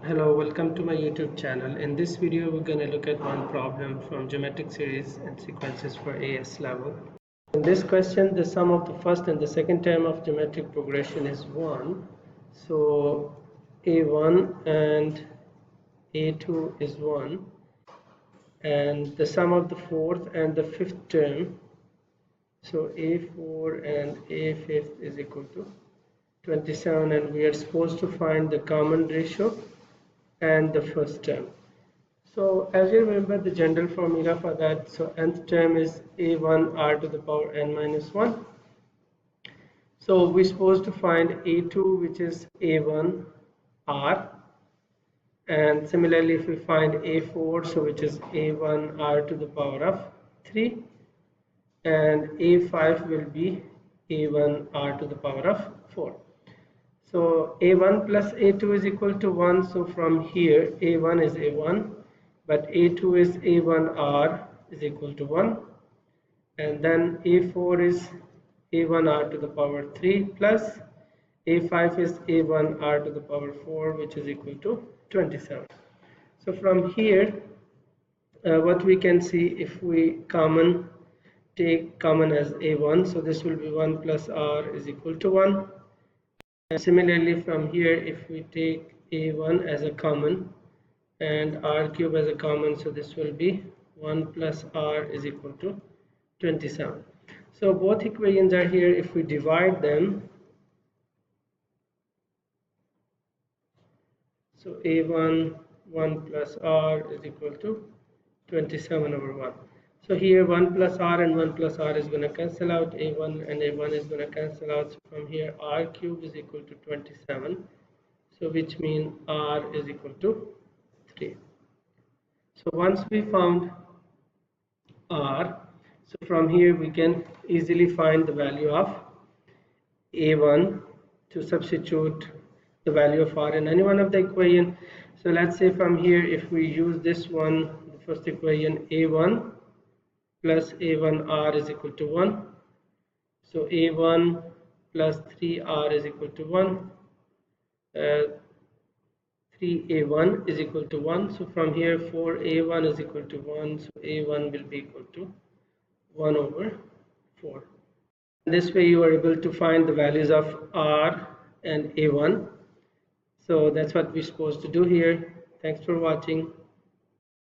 Hello, welcome to my YouTube channel. In this video, we're going to look at one problem from geometric series and sequences for AS level. In this question, the sum of the first and the second term of geometric progression is 1. So A1 and A2 is 1. And the sum of the fourth and the fifth term, so A4 and A5 is equal to 27, and we are supposed to find the common ratio and the first term. So as you remember the general formula for that, so nth term is a1 r to the power n minus 1. So we're supposed to find a2, which is a1 r, and similarly if we find a4, so which is a1 r to the power of 3, and a5 will be a1 r to the power of 4. So a1 plus a2 is equal to 1. So from here a1 is a1, but a2 is a1r is equal to 1, and then a4 is a1r to the power 3 plus a5 is a1r to the power 4, which is equal to 27. So from here what we can see, if we take common as a1, so this will be 1 plus r is equal to 1. And similarly from here, if we take a1 as a common and r cube as a common, so this will be 1 plus r is equal to 27. So both equations are here. If we divide them, so a1 1 plus r is equal to 27 over 1. So here 1 plus r and 1 plus r is going to cancel out, a1 and a1 is going to cancel out. So from here r cube is equal to 27, so which means r is equal to 3. So once we found r, so from here we can easily find the value of a1 to substitute the value of r in any one of the equation. So let's say from here, if we use this one, the first equation, a1 plus a1r is equal to 1. So a1 plus 3r is equal to 1. 3a1 is equal to 1. So from here 4a1 is equal to 1. So a1 will be equal to 1 over 4. This way you are able to find the values of r and a1. So that's what we're supposed to do here. Thanks for watching.